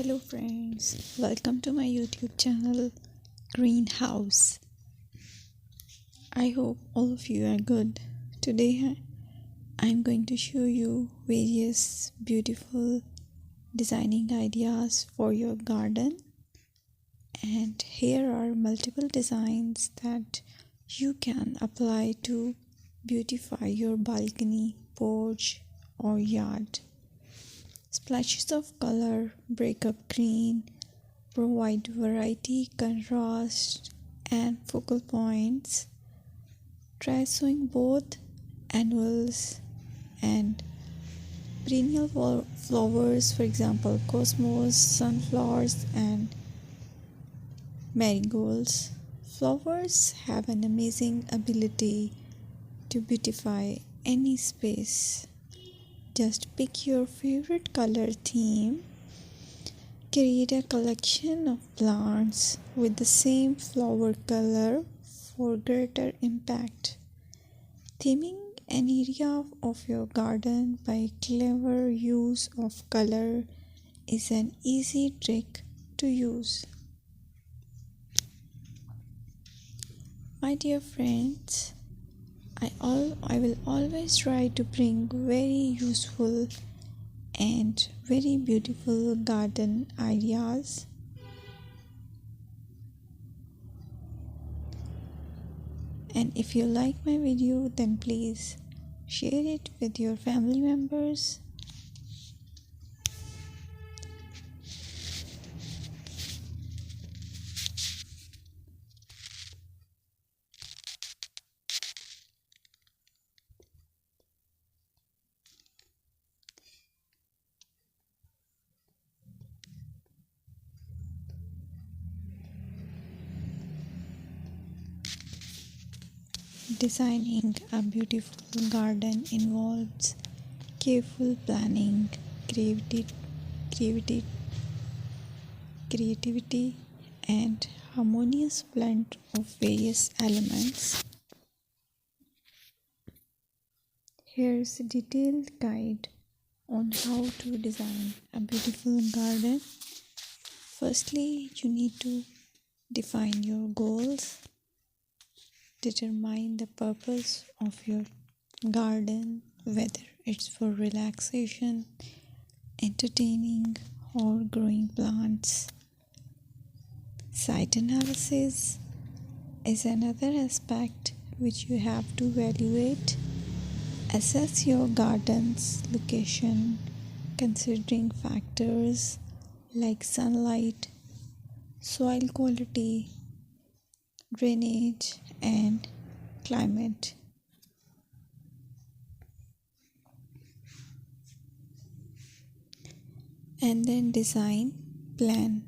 Hello friends, welcome to my YouTube channel Greenhouse. I hope all of you are good. Today I'm going to show you various beautiful designing ideas for your garden, and here are multiple designs that you can apply to beautify your balcony, porch or yard. Splashes of color break up green, provide variety, contrast, and focal points. Try sowing both annuals and perennial flowers, for example, cosmos, sunflowers, and marigolds. Flowers have an amazing ability to beautify any space. Just pick your favorite color theme. Create a collection of plants with the same flower color for greater impact. Theming an area of your garden by clever use of color is an easy trick to use. My dear friends, I will always try to bring very useful and very beautiful garden ideas. And if you like my video, then please share it with your family members. Designing a beautiful garden involves careful planning, creativity, creativity, and harmonious blend of various elements. Here's a detailed guide on how to design a beautiful garden. Firstly, you need to define your goals. Determine the purpose of your garden, whether it's for relaxation, entertaining, or growing plants. Site analysis is another aspect which you have to evaluate. Assess your garden's location, considering factors like sunlight, soil quality, drainage, and climate. And then design plan.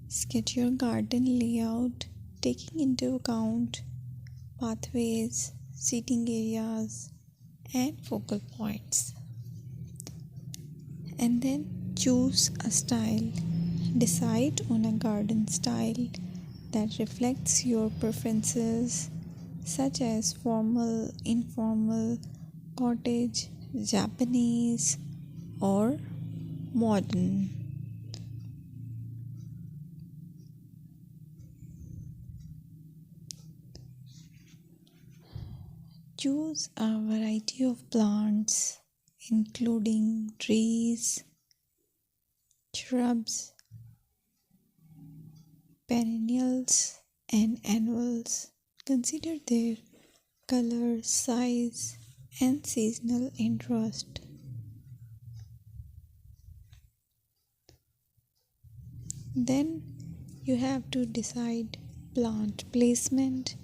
Sketch your garden layout, taking into account pathways, seating areas, and focal points. And then choose a style. Decide on a garden style that reflects your preferences, such as formal, informal, cottage, Japanese, or modern. Choose a variety of plants, including trees, shrubs, perennials, and annuals. Consider their color, size, and seasonal interest. Then you have to decide plant placement.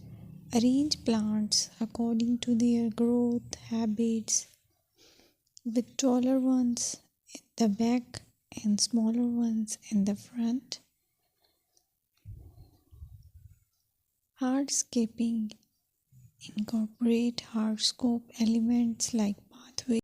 Arrange plants according to their growth habits, with taller ones in the back and smaller ones in the front. Hardscaping. Incorporate hardscape elements like